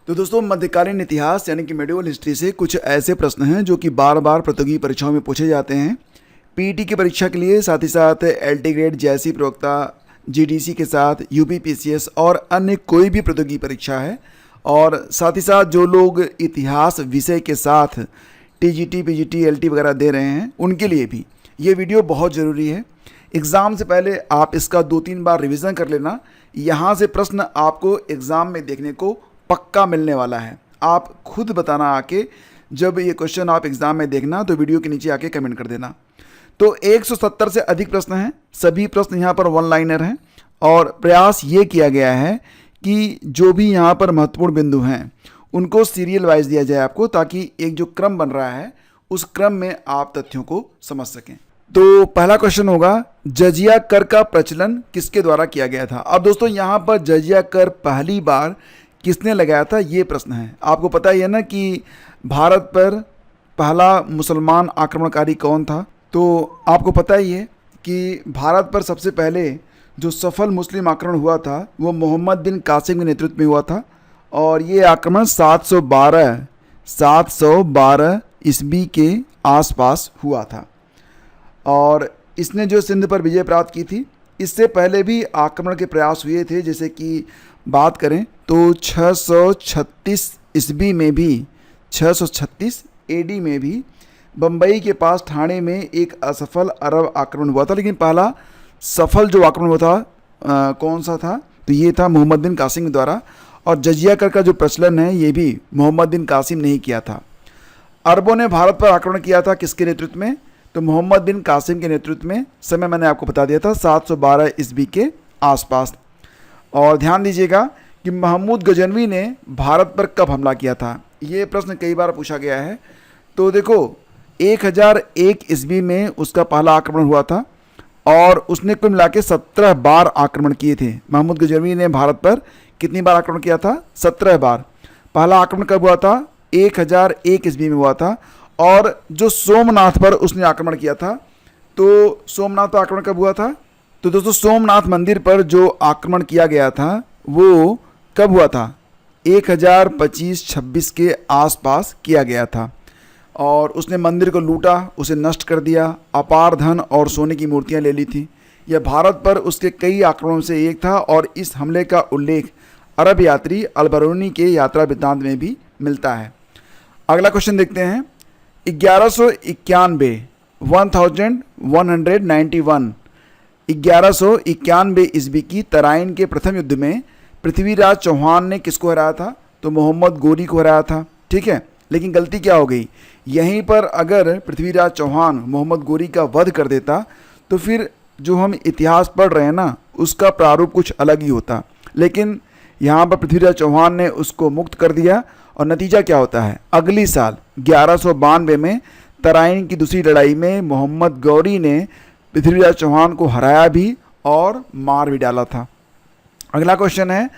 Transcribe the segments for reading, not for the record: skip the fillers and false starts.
तो दोस्तों मध्यकालीन इतिहास यानी कि मेडिवल हिस्ट्री से कुछ ऐसे प्रश्न हैं जो कि बार बार प्रतियोगी परीक्षाओं में पूछे जाते हैं। पीईटी की परीक्षा के लिए, साथ ही साथ एलटी ग्रेड जैसी प्रवक्ता, जीडीसी के साथ यूपीपीसीएस और अन्य कोई भी प्रतियोगी परीक्षा है, और साथ ही साथ जो लोग इतिहास विषय के साथ टीजीटी, पीजीटी, एलटी वगैरह दे रहे हैं उनके लिए भी ये वीडियो बहुत ज़रूरी है। एग्ज़ाम से पहले आप इसका 2-3 बार रिवीजन कर लेना। यहाँ से प्रश्न आपको एग्ज़ाम में देखने को पक्का मिलने वाला है। आप खुद बताना आके, जब ये क्वेश्चन आप एग्ज़ाम में देखना तो वीडियो के नीचे आके कमेंट कर देना। तो 170 से अधिक प्रश्न हैं, सभी प्रश्न यहाँ पर वन लाइनर हैं, और प्रयास ये किया गया है कि जो भी यहाँ पर महत्वपूर्ण बिंदु हैं उनको सीरियल वाइज दिया जाए आपको, ताकि एक जो क्रम बन रहा है उस क्रम में आप तथ्यों को समझ सकें। तो पहला क्वेश्चन होगा, जजिया कर का प्रचलन किसके द्वारा किया गया था। अब दोस्तों यहाँ पर जजिया कर पहली बार किसने लगाया था, ये प्रश्न है। आपको पता ही है ना कि भारत पर पहला मुसलमान आक्रमणकारी कौन था। तो आपको पता ही है कि भारत पर सबसे पहले जो सफल मुस्लिम आक्रमण हुआ था वो मोहम्मद बिन कासिम के नेतृत्व में हुआ था, और ये आक्रमण 712 ईस्वी के आसपास हुआ था, और इसने जो सिंध पर विजय प्राप्त की थी। इससे पहले भी आक्रमण के प्रयास हुए थे, जैसे कि बात करें तो 636 ईस्वी में भी, 636 एडी में भी बम्बई के पास ठाणे में एक असफल अरब आक्रमण हुआ था। लेकिन पहला सफल जो आक्रमण हुआ था कौन सा था, तो ये था मोहम्मद बिन कासिम द्वारा। और जजिया कर का जो प्रचलन है ये भी मोहम्मद बिन कासिम ने ही किया था। अरबों ने भारत पर आक्रमण किया था किसके नेतृत्व में, तो मोहम्मद बिन कासिम के नेतृत्व में। समय मैंने आपको बता दिया था 712 ईस्वी के आसपास। और ध्यान दीजिएगा कि महमूद गजनवी ने भारत पर कब हमला किया था, ये प्रश्न कई बार पूछा गया है। तो देखो 1001 ईस्वी में उसका पहला आक्रमण हुआ था, और उसने कुल मिला के 17 बार आक्रमण किए थे। महमूद गजनवी ने भारत पर कितनी बार आक्रमण किया था, 17 बार। पहला आक्रमण कब हुआ था, 1001 ईस्वी में हुआ था। और जो सोमनाथ पर उसने आक्रमण किया था, तो सोमनाथ पर आक्रमण कब हुआ था, तो दोस्तों सोमनाथ मंदिर पर जो आक्रमण किया गया था वो कब हुआ था, 1025-26 के आसपास किया गया था। और उसने मंदिर को लूटा, उसे नष्ट कर दिया, अपार धन और सोने की मूर्तियां ले ली थी। यह भारत पर उसके कई आक्रमणों से एक था, और इस हमले का उल्लेख अरब यात्री अल-बरूनी के यात्रा वृत्तांत में भी मिलता है। अगला क्वेश्चन देखते हैं, 1191 1191 ईस्वी की तराइन के प्रथम युद्ध में पृथ्वीराज चौहान ने किसको हराया था, तो मोहम्मद गोरी को हराया था। ठीक है, लेकिन गलती क्या हो गई, यहीं पर अगर पृथ्वीराज चौहान मोहम्मद गोरी का वध कर देता तो फिर जो हम इतिहास पढ़ रहे हैं ना उसका प्रारूप कुछ अलग ही होता। लेकिन यहाँ पर पृथ्वीराज चौहान ने उसको मुक्त कर दिया, और नतीजा क्या होता है, अगली साल 1192 में तराइन की दूसरी लड़ाई में मोहम्मद गौरी ने पृथ्वीराज चौहान को हराया भी और मार भी डाला था। अगला क्वेश्चन है,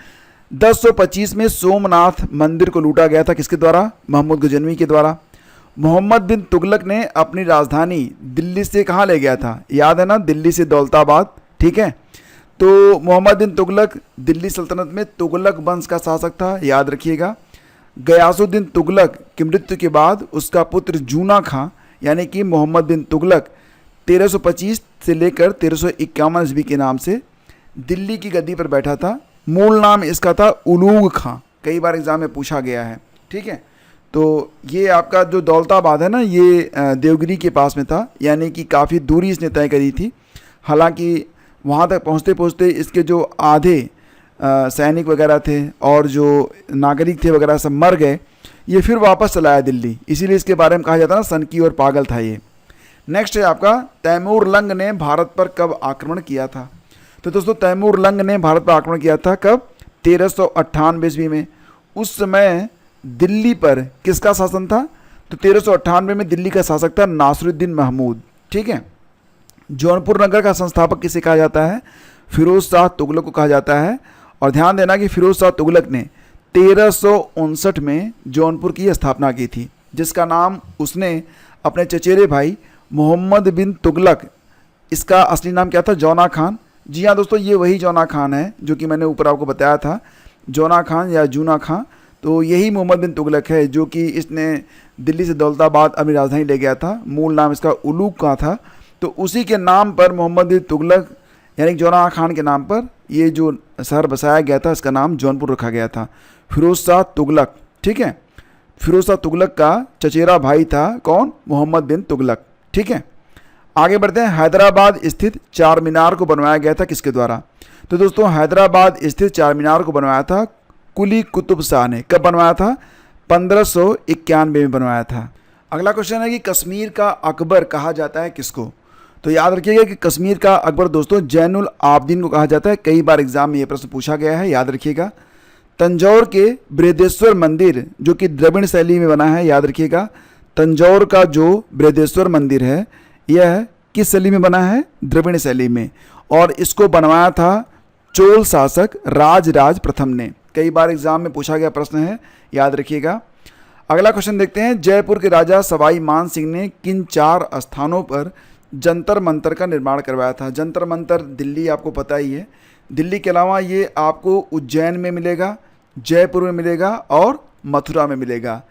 1025 में सोमनाथ मंदिर को लूटा गया था किसके द्वारा, महमूद गजनवी के द्वारा। मोहम्मद बिन तुगलक ने अपनी राजधानी दिल्ली से कहाँ ले गया था, याद है ना, दिल्ली से दौलताबाद। ठीक है, तो मोहम्मद बिन तुगलक दिल्ली सल्तनत में तुगलक वंश का शासक था, याद रखिएगा। गयासुद्दीन तुगलक की मृत्यु के बाद उसका पुत्र जूना खां यानी कि मोहम्मद बिन तुगलक 1325 से लेकर 1351 ईस्वी के नाम से दिल्ली की गद्दी पर बैठा था। मूल नाम इसका था उलूग खां, कई बार एग्जाम में पूछा गया है। ठीक है, तो ये आपका जो दौलताबाद है ना, ये देवगिरी के पास में था, यानी कि काफ़ी दूरी इसने तय करी थी। हालांकि वहाँ तक पहुँचते पहुँचते इसके जो आधे सैनिक वगैरह थे और जो नागरिक थे वगैरह सब मर गए, ये फिर वापस चला आया दिल्ली, इसीलिए इसके बारे में कहा जाता है ना सनकी और पागल था ये। नेक्स्ट है आपका, तैमूर लंग ने भारत पर कब आक्रमण किया था। तो दोस्तों तैमूर लंग ने भारत पर आक्रमण किया था कब, 1398 ईस्वी में। उस समय दिल्ली पर किसका शासन था, तो 1398 में दिल्ली का शासक था नासिरुद्दीन महमूद। ठीक है, जौनपुर नगर का संस्थापक किसे कहा जाता है, फिरोज शाह तुगलक को कहा जाता है। और ध्यान देना कि फिरोज शाह तुगलक ने 1359 में जौनपुर की स्थापना की थी, जिसका नाम उसने अपने चचेरे भाई मोहम्मद बिन तुगलक, इसका असली नाम क्या था, जौना खान। जी हाँ दोस्तों, ये वही जौना खान है जो कि मैंने ऊपर आपको बताया था, जौना खान या जूना खां। तो यही मोहम्मद बिन तुगलक है जो कि इसने दिल्ली से दौलताबाद अपनी राजधानी ले गया था। मूल नाम इसका उलूग का था। तो उसी के नाम पर मोहम्मद बिन तुगलक यानी जौनपुर खान के नाम पर ये जो शहर बसाया गया था, इसका नाम जौनपुर रखा गया था। फिरोज शाह तुगलक, ठीक है, फिरोज शाह तुगलक का चचेरा भाई था कौन? मोहम्मद बिन तुगलक, ठीक है। आगे बढ़ते हैं। हैदराबाद स्थित चार मीनार को बनवाया गया था किसके द्वारा? तो दोस्तों हैदराबाद स्थित चार मीनार को बनवाया था कुली कुतुब शाह ने। कब बनवाया था? 1591 में बनवाया था। अगला क्वेश्चन है कि कश्मीर का अकबर कहा जाता है किसको? तो याद रखिएगा कि कश्मीर का अकबर दोस्तों जैनुल आबदीन को कहा जाता है। कई बार एग्जाम में ये प्रश्न पूछा गया है, याद रखिएगा। तंजौर के बृहदेश्वर मंदिर जो कि द्रविड़ शैली में बना है, याद रखिएगा। तंजौर का जो बृहदेश्वर मंदिर है यह किस शैली में बना है? द्रविड़ शैली में। और इसको बनवाया था चोल शासक राजराज प्रथम ने। कई बार एग्जाम में पूछा गया प्रश्न है, याद रखिएगा। अगला क्वेश्चन देखते हैं। जयपुर के राजा सवाई मान सिंह ने किन 4 स्थानों पर जंतर मंतर का निर्माण करवाया था? जंतर मंतर दिल्ली आपको पता ही है। दिल्ली के अलावा ये आपको उज्जैन में मिलेगा, जयपुर में मिलेगा और मथुरा में मिलेगा।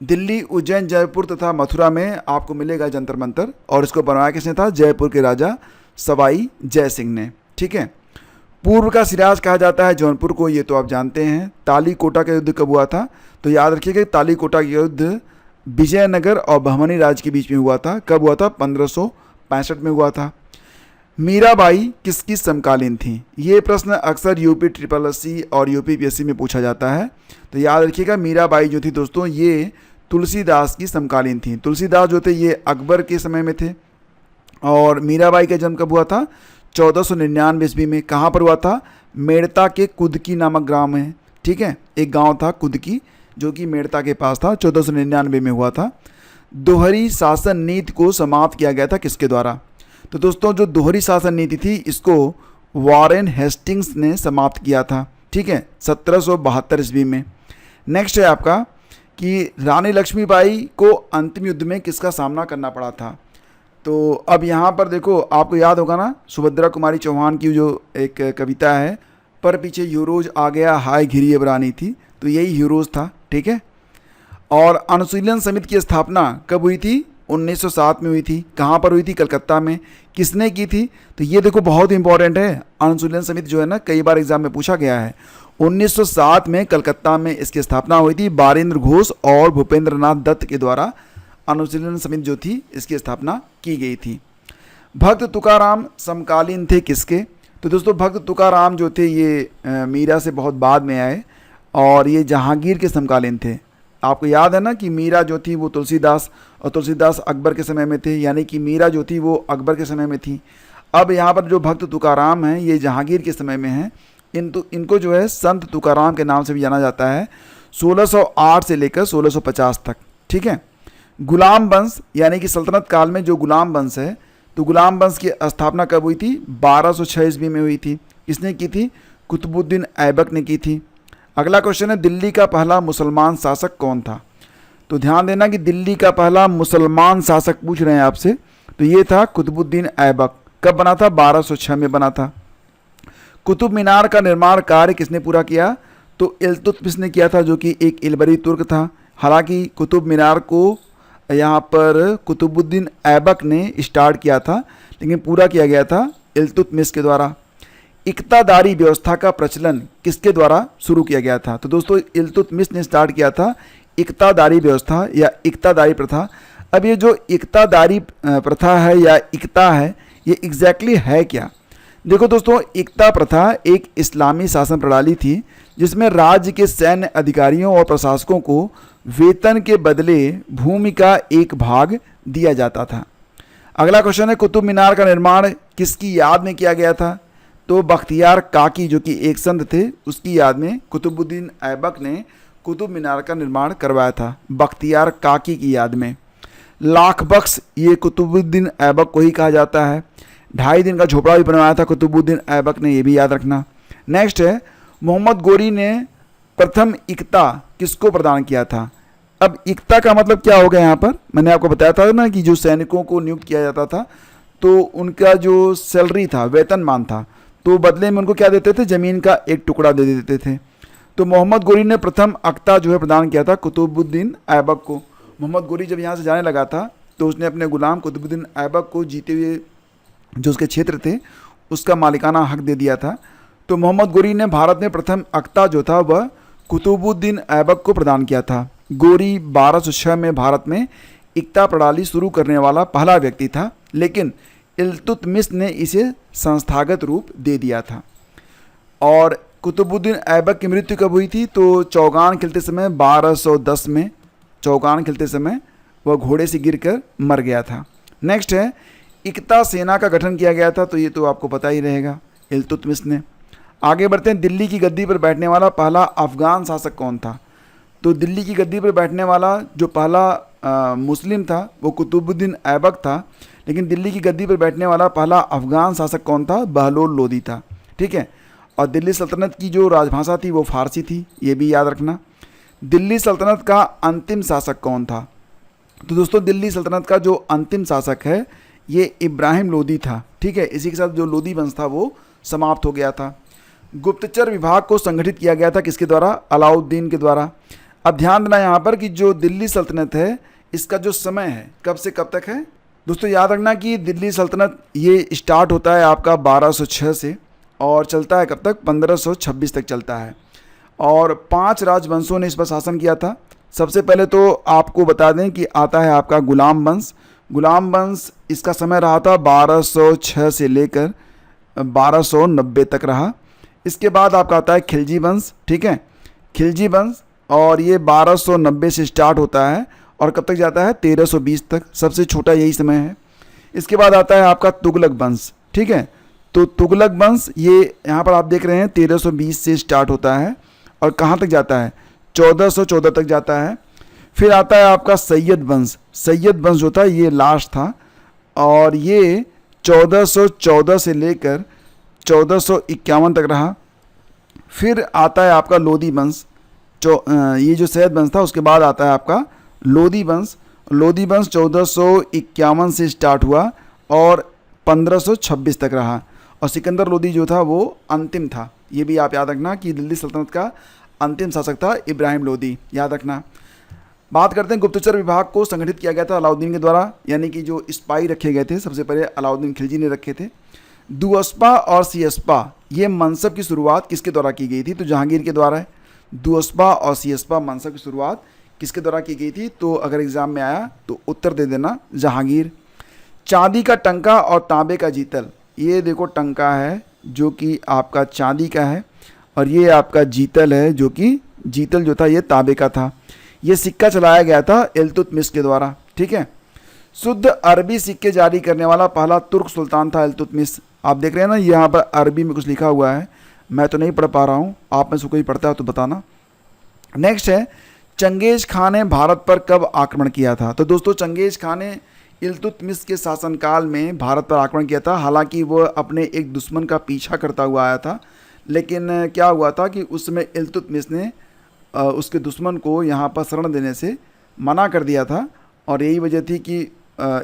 दिल्ली, उज्जैन, जयपुर तथा मथुरा में आपको मिलेगा जंतर मंतर। और इसको बनवाया किसने था? जयपुर के राजा सवाई जय सिंह ने, ठीक है। पूर्व का सिराज कहा जाता है जौनपुर को, ये तो आप जानते हैं। तालीकोटा का युद्ध कब हुआ था? तो याद रखिएगा तालीकोटा का युद्ध विजयनगर और बहमनी राज्य के बीच में हुआ था। कब हुआ था? 1565 में हुआ था। मीराबाई किसकी समकालीन थी? ये प्रश्न अक्सर यूपी SSC और यूपी PSC में पूछा जाता है। तो याद रखिएगा मीराबाई जो थी दोस्तों ये तुलसीदास की समकालीन थी। तुलसीदास जो थे ये अकबर के समय में थे। और मीराबाई का जन्म कब हुआ था? 1499 ईस्वी में। कहाँ पर हुआ था? मेड़ता के कुदकी नामक ग्राम है, ठीक है। एक गांव था कुदकी जो कि मेड़ता के पास था। 1499 में हुआ था। दोहरी शासन नीति को समाप्त किया गया था किसके द्वारा? तो दोस्तों जो दोहरी शासन नीति थी इसको वॉरेन हेस्टिंग्स ने समाप्त किया था, ठीक है, 1772 ईस्वी में। नेक्स्ट है आपका कि रानी लक्ष्मीबाई को अंतिम युद्ध में किसका सामना करना पड़ा था? तो अब यहाँ पर देखो, आपको याद होगा ना सुभद्रा कुमारी चौहान की जो एक कविता है, पर पीछे यूरोज आ गया हाय घिरी अब रानी थी, तो यही यूरोज था, ठीक है। और अनुशीलन समिति की स्थापना कब हुई थी? 1907 में हुई थी। कहाँ पर हुई थी? कलकत्ता में। किसने की थी? तो ये देखो बहुत इंपॉर्टेंट है। अनुशीलन समिति जो है ना कई बार एग्जाम में पूछा गया है। 1907 में कलकत्ता में इसकी स्थापना हुई थी। बारेंद्र घोष और भूपेंद्र नाथ दत्त के द्वारा अनुशीलन समिति जो थी इसकी स्थापना की गई थी। भक्त तुकाराम समकालीन थे किसके? तो दोस्तों भक्त तुकाराम जो थे ये मीरा से बहुत बाद में आए और ये जहांगीर के समकालीन थे। आपको याद है ना कि मीरा जो थी वो तुलसीदास और तुलसीदास अकबर के समय में थे, यानी कि मीरा जो थी वो अकबर के समय में थी। अब यहाँ पर जो भक्त तुकाराम हैं ये जहांगीर के समय में हैं। इनको जो है संत तुकाराम के नाम से भी जाना जाता है। 1608 से लेकर 1650 तक, ठीक है। गुलाम वंश यानी कि सल्तनत काल में जो गुलाम वंश है, तो गुलाम वंश की स्थापना कब हुई थी? 1206 ईस्वी में हुई थी। किसने की थी? कुतुबुद्दीन ऐबक ने की थी। अगला क्वेश्चन है दिल्ली का पहला मुसलमान शासक कौन था? तो ध्यान देना कि दिल्ली का पहला मुसलमान शासक पूछ रहे हैं आपसे, तो ये था कुतुबुद्दीन ऐबक। कब बना था? 1206 में बना था। कुतुब मीनार का निर्माण कार्य किसने पूरा किया? तो इल्तुतमिश ने किया था, जो कि एक इलबरी तुर्क था। हालांकि कुतुब मीनार को यहाँ पर कुतुबुद्दीन ऐबक ने स्टार्ट किया था, लेकिन पूरा किया गया था इल्तुतमिश के द्वारा। इक्तादारी व्यवस्था का प्रचलन किसके द्वारा शुरू किया गया था? तो दोस्तों इल्तुतमिश ने स्टार्ट किया था इक्तादारी व्यवस्था या इक्तादारी प्रथा। अब ये जो इक्तादारी प्रथा है या इक्ता है, ये एग्जैक्टली है क्या? देखो दोस्तों, इक्ता प्रथा एक इस्लामी शासन प्रणाली थी जिसमें राज्य के सैन्य अधिकारियों और प्रशासकों को वेतन के बदले भूमि का एक भाग दिया जाता था। अगला क्वेश्चन है कुतुब मीनार का निर्माण किसकी याद में किया गया था? तो बख्तियार काकी जो कि एक संत थे उसकी याद में कुतुबुद्दीन ऐबक ने कुतुब मीनार का निर्माण करवाया था, बख्तियार काकी की याद में। लाख बख्श ये कुतुबुद्दीन ऐबक को ही कहा जाता है। 2.5 दिन का झोपड़ा भी बनवाया था कुतुबुद्दीन ऐबक ने, ये भी याद रखना। नेक्स्ट है मोहम्मद गोरी ने प्रथम इक्ता किसको प्रदान किया था? अब इक्ता का मतलब क्या हो गया? यहाँ पर मैंने आपको बताया था ना कि जो सैनिकों को नियुक्त किया जाता था तो उनका जो सैलरी था, वेतनमान था, तो बदले में उनको क्या देते थे? ज़मीन का एक टुकड़ा दे देते थे। तो मोहम्मद गोरी ने प्रथम अख्ता जो है प्रदान किया था कुतुबुद्दीन ऐबक को। मोहम्मद गोरी जब यहाँ से जाने लगा था तो उसने अपने गुलाम कुतुबुद्दीन ऐबक को जीते हुए जो उसके क्षेत्र थे उसका मालिकाना हक दे दिया था। तो मोहम्मद गोरी ने भारत में प्रथम अख्ता जो था वह कुतुबुद्दीन ऐबक को प्रदान किया था। गोरी 1206 में भारत में इक्ता प्रणाली शुरू करने वाला पहला व्यक्ति था, लेकिन इल्तुतमिश ने इसे संस्थागत रूप दे दिया था। और कुतुबुद्दीन ऐबक की मृत्यु कब हुई थी? तो चौगान खेलते समय 1210 में चौगान खेलते समय वह घोड़े से गिरकर मर गया था। नेक्स्ट है इक्ता सेना का गठन किया गया था, तो ये तो आपको पता ही रहेगा, इल्तुतमिश ने। आगे बढ़ते हैं, दिल्ली की गद्दी पर बैठने वाला पहला अफगान शासक कौन था? तो दिल्ली की गद्दी पर बैठने वाला जो पहला मुस्लिम था वो कुतुबुद्दीन ऐबक था, लेकिन दिल्ली की गद्दी पर बैठने वाला पहला अफगान शासक कौन था? बहलोल लोदी था। ठीक है, और दिल्ली सल्तनत की जो राजभाषा थी वो फारसी थी, ये भी याद रखना। दिल्ली सल्तनत का अंतिम शासक कौन था? तो दोस्तों दिल्ली सल्तनत का जो अंतिम शासक है ये इब्राहिम लोदी था। ठीक है, इसी के साथ जो लोदी वंश था वो समाप्त हो गया था। गुप्तचर विभाग को संगठित किया गया था किसके द्वारा? अलाउद्दीन के द्वारा। अब ध्यान देना यहाँ पर कि जो दिल्ली सल्तनत है इसका जो समय है कब से कब तक है? दोस्तों याद रखना कि दिल्ली सल्तनत ये स्टार्ट होता है आपका 1206 से और चलता है कब तक? 1526 तक चलता है। और 5 राजवंशों ने इस पर शासन किया था। सबसे पहले तो आपको बता दें कि आता है आपका गुलाम वंश। गुलाम वंश इसका समय रहा था 1206 से लेकर 1290 तक रहा। इसके बाद आपका आता है खिलजी वंश। ठीक है, खिलजी वंश, और ये 1290 से स्टार्ट होता है और कब तक जाता है? 1320 तक, सबसे छोटा यही समय है। इसके बाद आता है आपका तुगलक वंश। ठीक है, तो तुगलक वंश ये यहाँ पर आप देख रहे हैं 1320 से स्टार्ट होता है और कहाँ तक जाता है? 1414 तक जाता है। फिर आता है आपका सैयद वंश। सैयद वंश जो था ये लास्ट था और ये 1414 से लेकर 1451 तक रहा। फिर आता है आपका लोदी वंश। ये जो सैयद वंश था उसके बाद आता है आपका लोदी वंश। लोदी वंश 1451 से स्टार्ट हुआ और 1526 तक रहा। और सिकंदर लोदी जो था वो अंतिम था। ये भी आप याद रखना कि दिल्ली सल्तनत का अंतिम शासक था इब्राहिम लोदी, याद रखना। बात करते हैं गुप्तचर विभाग को संगठित किया गया था अलाउद्दीन के द्वारा, यानी कि जो स्पाई रखे गए थे सबसे पहले अलाउद्दीन खिलजी ने रखे थे। दुअस्पा और सीएसपा ये मनसब की शुरुआत किसके द्वारा की गई थी? तो जहांगीर के द्वारा है। दुअस्पा और सीएसपा मनसब की शुरुआत किसके द्वारा की गई थी? तो अगर एग्जाम में आया तो उत्तर दे देना जहांगीर। चांदी का टंका और तांबे का जीतल, ये देखो टंका है जो कि आपका चांदी का है और ये आपका जीतल है जो कि जीतल जो था ये तांबे का था। ये सिक्का चलाया गया था इल्तुतमिश के द्वारा। ठीक है, शुद्ध अरबी सिक्के जारी करने वाला पहला तुर्क सुल्तान था इल्तुतमिश। आप देख रहे हैं ना यहाँ पर अरबी में कुछ लिखा हुआ है, मैं तो नहीं पढ़ पा रहा हूँ, आप में से कोई पढ़ता है तो बताना। नेक्स्ट है चंगेज खान ने भारत पर कब आक्रमण किया था? तो दोस्तों चंगेज खान ने इल्तुतमिश के शासनकाल में भारत पर आक्रमण किया था। हालांकि वह अपने एक दुश्मन का पीछा करता हुआ आया था, लेकिन क्या हुआ था कि उस समय इल्तुतमिश ने उसके दुश्मन को यहाँ पर शरण देने से मना कर दिया था और यही वजह थी कि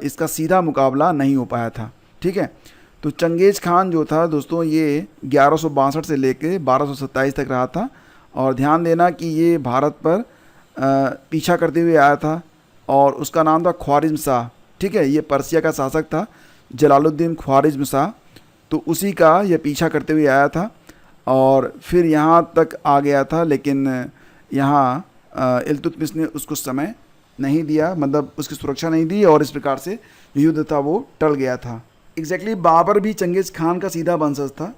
इसका सीधा मुकाबला नहीं हो पाया था। ठीक है, तो चंगेज खान जो था दोस्तों ये 1162 से लेकर 1227 तक रहा था। और ध्यान देना कि ये भारत पर पीछा करते हुए आया था और उसका नाम था ख्वारिज़्म शाह। ठीक है, ये पर्सिया का शासक था जलालुद्दीन ख्वारिज़्म शाह, तो उसी का ये पीछा करते हुए आया था और फिर यहाँ तक आ गया था, लेकिन यहाँ इल्तुतमिश ने उसको समय नहीं दिया, मतलब उसकी सुरक्षा नहीं दी और इस प्रकार से युद्ध था वो टल गया था। एग्जैक्टली बाबर भी चंगेज़ खान का सीधा वंशज था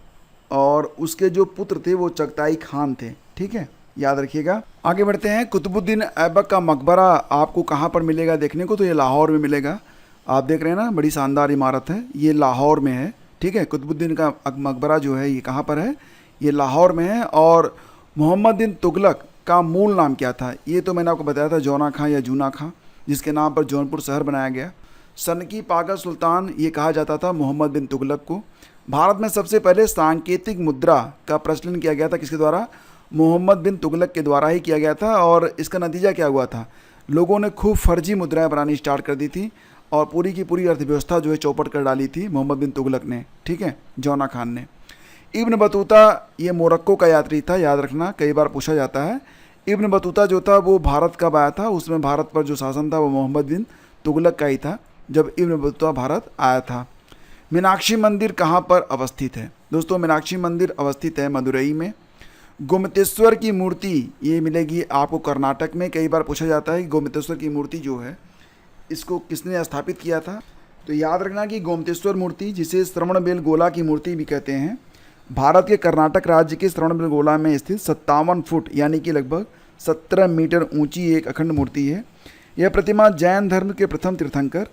और उसके जो पुत्र थे वो चगताई खान थे। ठीक है, याद रखिएगा। आगे बढ़ते हैं, कुतुबुद्दीन ऐबक का मकबरा आपको कहाँ पर मिलेगा देखने को? तो ये लाहौर में मिलेगा। आप देख रहे हैं ना, बड़ी शानदार इमारत है, ये लाहौर में है। ठीक है, कुतुबुद्दीन का मकबरा जो है ये कहाँ पर है? ये लाहौर में है। और मोहम्मद बिन तुगलक का मूल नाम क्या था? ये तो मैंने आपको बताया था, जौना खां या जूना खां, जिसके नाम पर जौनपुर शहर बनाया गया। सन की पागल सुल्तान ये कहा जाता था मोहम्मद बिन तुगलक को। भारत में सबसे पहले सांकेतिक मुद्रा का प्रचलन किया गया था किसके द्वारा? मोहम्मद बिन तुगलक के द्वारा ही किया गया था। और इसका नतीजा क्या हुआ था? लोगों ने खूब फर्जी मुद्राएं बनानी स्टार्ट कर दी थी और पूरी की पूरी अर्थव्यवस्था जो है चौपट कर डाली थी मोहम्मद बिन तुगलक ने। ठीक है, जौना खान ने। इब्न बतूता ये मोरक्को का यात्री था, याद रखना, कई बार पूछा जाता है। इब्न बतूता जो था वो भारत कब आया था, उसमें भारत पर जो शासन था वो मोहम्मद बिन तुगलक का ही था जब इब्न बतूता भारत आया था। मीनाक्षी मंदिर कहाँ पर अवस्थित है? दोस्तों मीनाक्षी मंदिर अवस्थित है मदुरई में। गोमतेश्वर की मूर्ति ये मिलेगी आपको कर्नाटक में। कई बार पूछा जाता है कि गोमतेश्वर की मूर्ति जो है इसको किसने स्थापित किया था, तो याद रखना कि गोमतेश्वर मूर्ति, जिसे श्रवणबेलगोला की मूर्ति भी कहते हैं, भारत के कर्नाटक राज्य के श्रवणबेलगोला में स्थित 57 फुट यानी कि लगभग 17 मीटर ऊंची एक अखंड मूर्ति है। यह प्रतिमा जैन धर्म के प्रथम तीर्थंकर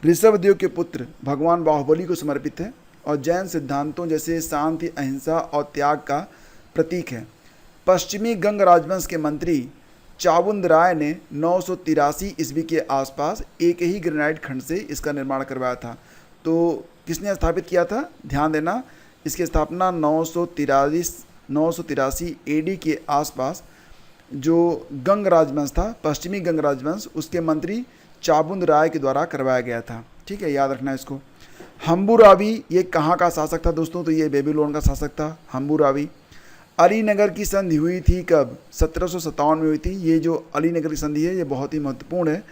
ऋषभदेव के पुत्र भगवान बाहुबली को समर्पित है और जैन सिद्धांतों जैसे शांति, अहिंसा और त्याग का प्रतीक है। पश्चिमी गंग राजवंश के मंत्री चावुंद राय ने 983 ईस्वी के आसपास एक ही ग्रेनाइट खंड से इसका निर्माण करवाया था। तो किसने स्थापित किया था? ध्यान देना, इसकी स्थापना 983 एडी के आसपास जो गंग राजवंश था, पश्चिमी गंग राजवंश, उसके मंत्री चाबुंद राय के द्वारा करवाया गया था। ठीक है, याद रखना इसको। हम्बुरावी ये कहाँ का शासक था दोस्तों? तो ये बेबीलोन का शासक था हम्बुरावी। अलीनगर की संधि हुई थी कब? 1757 में हुई थी। ये जो अलीनगर की संधि है ये बहुत ही महत्वपूर्ण है।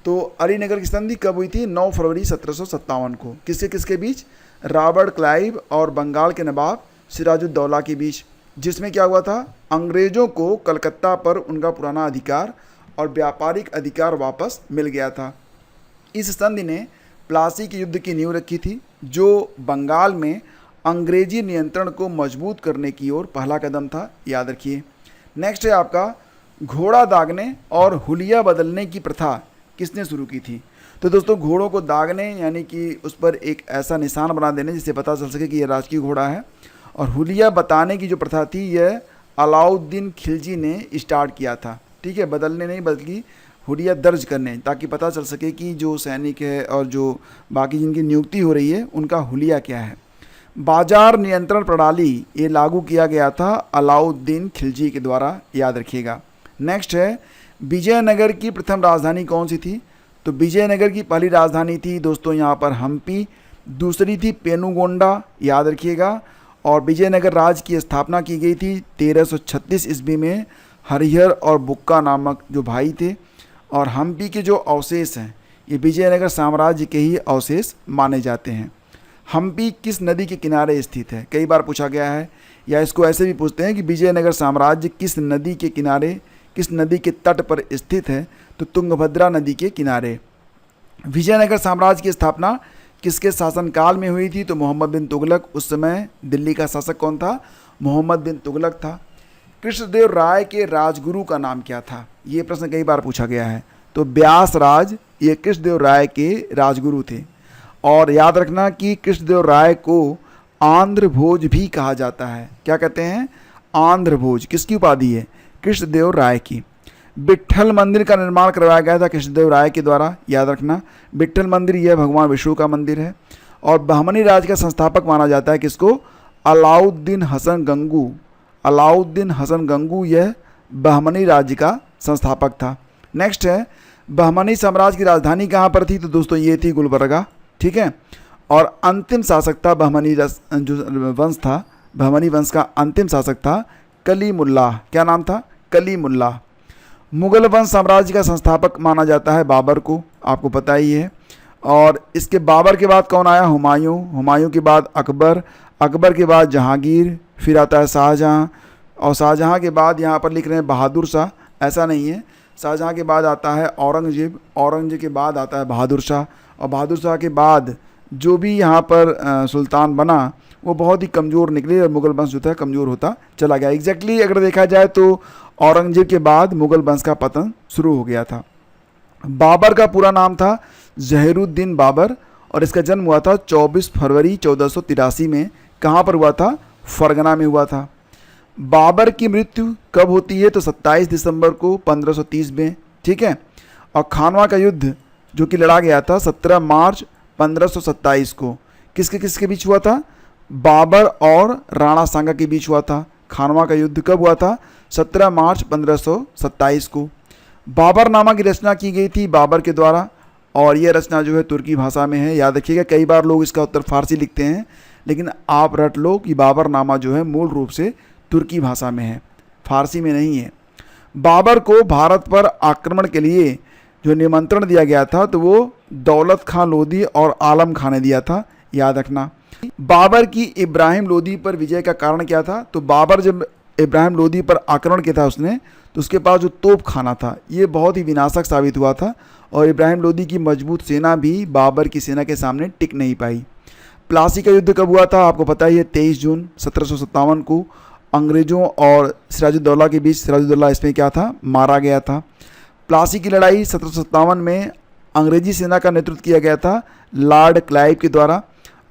तो अलीनगर की संधि कब हुई थी? 9 फरवरी 1757 को। किसके किसके बीच? रॉबर्ट क्लाइव और बंगाल के नवाब सिराजुद्दौला के बीच। जिसमें क्या हुआ था? अंग्रेज़ों को कलकत्ता पर उनका पुराना अधिकार और व्यापारिक अधिकार वापस मिल गया था। इस संधि ने प्लासी के युद्ध की नींव रखी थी, जो बंगाल में अंग्रेजी नियंत्रण को मजबूत करने की ओर पहला कदम था। याद रखिए। नेक्स्ट है आपका घोड़ा दागने और हुलिया बदलने की प्रथा किसने शुरू की थी? तो दोस्तों घोड़ों को दागने यानी कि उस पर एक ऐसा निशान बना देने जिससे पता चल सके कि यह राजकीय घोड़ा है, और हुलिया बताने की जो प्रथा थी यह अलाउद्दीन खिलजी ने स्टार्ट किया था। ठीक है, बदलने नहीं बल्कि हुलिया दर्ज करने, ताकि पता चल सके कि जो सैनिक है और जो बाकी जिनकी नियुक्ति हो रही है उनका हुलिया क्या है। बाजार नियंत्रण प्रणाली ये लागू किया गया था अलाउद्दीन खिलजी के द्वारा, याद रखिएगा। नेक्स्ट है विजयनगर की प्रथम राजधानी कौन सी थी? तो विजयनगर की पहली राजधानी थी दोस्तों यहाँ पर हम्पी, दूसरी थी पेनुगोंडा, याद रखिएगा। और विजयनगर राज्य की स्थापना की गई थी 1336 ईस्वी में हरिहर और बुक्का नामक जो भाई थे। और हम्पी के जो अवशेष हैं ये विजयनगर साम्राज्य के ही अवशेष माने जाते हैं। हम्पी किस नदी के किनारे स्थित है? कई बार पूछा गया है, या इसको ऐसे भी पूछते हैं कि विजयनगर साम्राज्य किस नदी के किनारे, किस नदी के तट पर स्थित है? तो तुंगभद्रा नदी के किनारे। विजयनगर साम्राज्य की स्थापना किसके शासनकाल में हुई थी? तो मोहम्मद बिन तुगलक। उस समय दिल्ली का शासक कौन था? मोहम्मद बिन तुगलक था। कृष्णदेव राय के राजगुरु का नाम क्या था? ये प्रश्न कई बार पूछा गया है। तो व्यास राज ये कृष्णदेव राय के राजगुरु थे। और याद रखना कि कृष्णदेव राय को आंध्र भोज भी कहा जाता है। क्या कहते हैं? आंध्र भोज। किसकी उपाधि है? कृष्णदेव राय की। विट्ठल मंदिर का निर्माण करवाया गया था कृष्णदेव राय के द्वारा, याद रखना। विट्ठल मंदिर यह भगवान विष्णु का मंदिर है। और बहमनी राज्य का संस्थापक माना जाता है किसको? अलाउद्दीन हसन गंगू। अलाउद्दीन हसन गंगू यह बहमनी राज्य का संस्थापक था। नेक्स्ट है बहमनी साम्राज्य की राजधानी कहाँ पर थी? तो दोस्तों ये थी गुलबर्गा। ठीक है। और अंतिम शासक था बहमनी जो वंश था, बहमनी वंश का अंतिम शासक था कलीमुल्लाह। क्या नाम था? कलीमुल्लाह। मुगल वंश साम्राज्य का संस्थापक माना जाता है बाबर को, आपको पता ही है। और इसके बाबर के बाद कौन आया? हुमायूं। हुमायूं के बाद अकबर। अकबर के बाद जहांगीर, फिर आता है शाहजहां, और शाहजहां के बाद यहाँ पर लिख रहे हैं बहादुर शाह। ऐसा नहीं है, शाहजहां के बाद आता है औरंगजेब। औरंगजेब के बाद आता है बहादुर शाह। और बहादुर शाह के बाद जो भी यहाँ पर सुल्तान बना वो बहुत ही कमज़ोर निकले और मुगल वंश जो था कमज़ोर होता चला गया। एग्जैक्टली अगर देखा जाए तो औरंगजेब के बाद मुगल वंश का पतन शुरू हो गया था। बाबर का पूरा नाम था जहीरुद्दीन बाबर, और इसका जन्म हुआ था 24 फरवरी 1483 में। कहाँ पर हुआ था? फरगना में हुआ था। बाबर की मृत्यु कब होती है? तो 27 दिसंबर को 1530 में। ठीक है। और खानवा का युद्ध जो कि लड़ा गया था 17 मार्च 1527 को किसके किसके बीच हुआ था? बाबर और राणा सांगा के बीच हुआ था। खानवा का युद्ध कब हुआ था? 17 मार्च 1527 को। बाबरनामा की रचना की गई थी बाबर के द्वारा, और यह रचना जो है तुर्की भाषा में है। याद रखिएगा, कई बार लोग इसका उत्तर फारसी लिखते हैं, लेकिन आप रट लो कि बाबरनामा जो है मूल रूप से तुर्की भाषा में है, फारसी में नहीं है। बाबर को भारत पर आक्रमण के लिए जो निमंत्रण दिया गया था तो वो दौलत खां लोदी और आलम खां ने दिया था, याद रखना। बाबर की इब्राहिम लोदी पर विजय का कारण क्या था? तो बाबर जब इब्राहिम लोदी पर आक्रमण किया था उसने, तो उसके पास जो तोप खाना था ये बहुत ही विनाशक साबित हुआ था और इब्राहिम लोदी की मजबूत सेना भी बाबर की सेना के सामने टिक नहीं पाई। प्लासी का युद्ध कब हुआ था? आपको पता ही है, 23 जून 1757 को अंग्रेज़ों और सिराजुद्दौला के बीच। सिराजुद्दौला इसमें क्या था? मारा गया था। प्लासी की लड़ाई 1757 में अंग्रेजी सेना का नेतृत्व किया गया था लॉर्ड क्लाइव के द्वारा।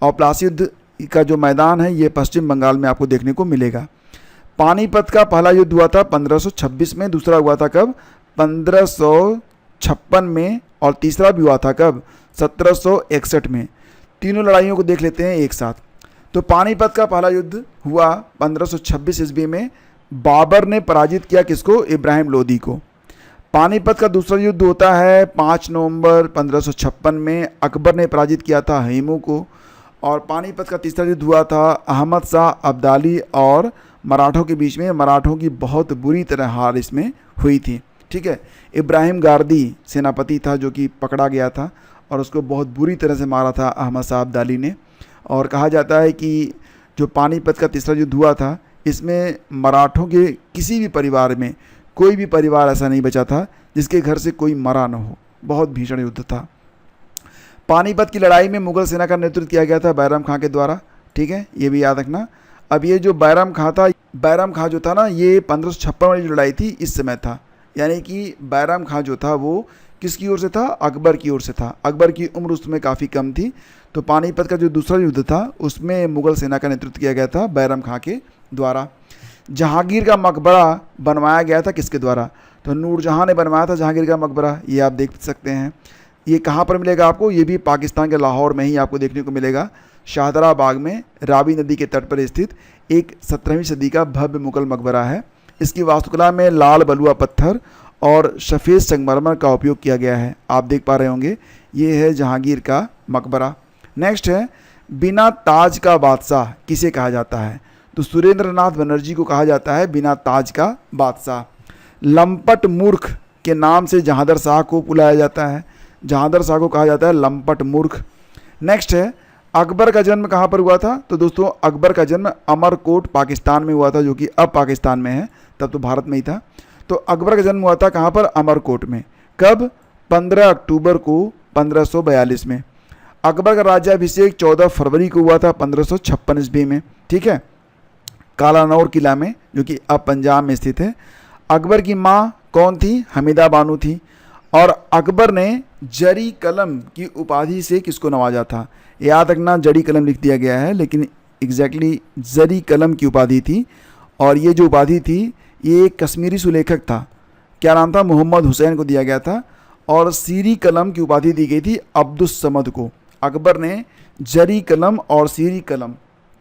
और प्लासी युद्ध का जो मैदान है ये पश्चिम बंगाल में आपको देखने को मिलेगा। पानीपत का पहला युद्ध हुआ था 1526 में, दूसरा हुआ था कब? 1556 में, और तीसरा भी हुआ था कब? 1761 में। तीनों लड़ाइयों को देख लेते हैं एक साथ। तो पानीपत का पहला युद्ध हुआ 1526 ईस्वी में। बाबर ने पराजित किया किसको? इब्राहिम लोदी को। पानीपत का दूसरा युद्ध होता है 5 नवंबर 1556 में। अकबर ने पराजित किया था हेमू को। और पानीपत का तीसरा युद्ध हुआ था अहमद शाह अब्दाली और मराठों के बीच में। मराठों की बहुत बुरी तरह हार इसमें हुई थी, ठीक है। इब्राहिम गारदी सेनापति था जो कि पकड़ा गया था और उसको बहुत बुरी तरह से मारा था अहमद शाह अब्दाली ने। और कहा जाता है कि जो पानीपत का तीसरा युद्ध हुआ था इसमें मराठों के किसी भी परिवार में, कोई भी परिवार ऐसा नहीं बचा था जिसके घर से कोई मरा न हो। बहुत भीषण युद्ध था। पानीपत की लड़ाई में मुगल सेना का नेतृत्व किया गया था बैरम खां के द्वारा, ठीक है, ये भी याद रखना। अब ये जो बैरम खां था, बैरम खां जो था ना, ये 1556 वाली जो लड़ाई थी इस समय था। यानी कि बैरम खां जो था वो किसकी ओर से था? अकबर की ओर से था। अकबर की उम्र उस समय काफ़ी कम थी। तो पानीपत का जो दूसरा युद्ध था उसमें मुगल सेना का नेतृत्व किया गया था बैरम खां के द्वारा। जहांगीर का मकबरा बनवाया गया था किसके द्वारा? तो नूरजहां ने बनवाया था जहांगीर का मकबरा। ये आप देख सकते हैं। ये कहाँ पर मिलेगा आपको? ये भी पाकिस्तान के लाहौर में ही आपको देखने को मिलेगा। शाहदरा बाग में रावी नदी के तट पर स्थित एक 17वीं सदी का भव्य मुगल मकबरा है। इसकी वास्तुकला में लाल बलुआ पत्थर और सफ़ेद संगमरमर का उपयोग किया गया है। आप देख पा रहे होंगे, ये है जहांगीर का मकबरा। नेक्स्ट है, बिना ताज का बादशाह किसे कहा जाता है? तो सुरेंद्र नाथ बनर्जी को कहा जाता है बिना ताज का बादशाह। लंपट मूर्ख के नाम से जहांदर शाह को बुलाया जाता है। जहांदर शाह को कहा जाता है लंपट मूर्ख। नेक्स्ट है, अकबर का जन्म कहाँ पर हुआ था? तो दोस्तों अकबर का जन्म अमरकोट पाकिस्तान में हुआ था, जो कि अब पाकिस्तान में है, तब तो भारत में ही था। तो अकबर का जन्म हुआ था कहाँ पर? अमरकोट में। कब? 15 अक्टूबर को 1542 में। अकबर का राज्याभिषेक 14 फरवरी को हुआ था 1556 ईस्वी में, ठीक है, कालानौर किला में, जो कि अब पंजाब में स्थित है। अकबर की माँ कौन थी? हमीदा बानो थी। और अकबर ने जरी कलम की उपाधि से किसको नवाजा था? याद रखना, जरी कलम लिख दिया गया है लेकिन एग्जैक्टली जरी कलम की उपाधि थी। और ये जो उपाधि थी ये एक कश्मीरी सुलेखक था, क्या नाम था? मोहम्मद हुसैन को दिया गया था। और सीरी कलम की उपाधि दी गई थी अब्दुस समद को। अकबर ने जरी कलम और सीरी कलम,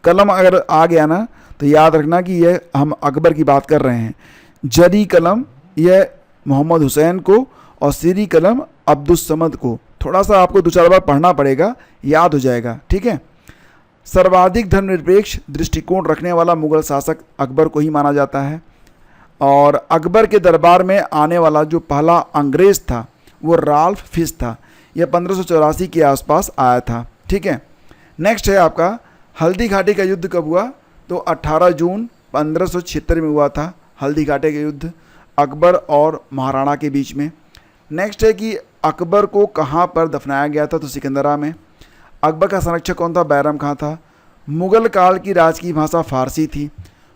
कलम अगर आ गया ना तो याद रखना कि यह हम अकबर की बात कर रहे हैं। जरी कलम यह मोहम्मद हुसैन को और सीरी कलम अब्दुस समद को। थोड़ा सा आपको 2-4 बार पढ़ना पड़ेगा, याद हो जाएगा, ठीक है। सर्वाधिक धर्मनिरपेक्ष दृष्टिकोण रखने वाला मुगल शासक अकबर को ही माना जाता है। और अकबर के दरबार में आने वाला जो पहला अंग्रेज़ था वो राल्फ फिश था। यह 1584 के आसपास आया था, ठीक है। नेक्स्ट है आपका, हल्दी घाटी का युद्ध कब हुआ? तो 18 जून 1576 में हुआ था हल्दी घाटी का युद्ध अकबर और महाराणा के बीच में। नेक्स्ट है कि अकबर को कहाँ पर दफनाया गया था? तो सिकंदरा में। अकबर का संरक्षक कौन था? बैरम खां था। मुगल काल की राजकीय भाषा फारसी थी।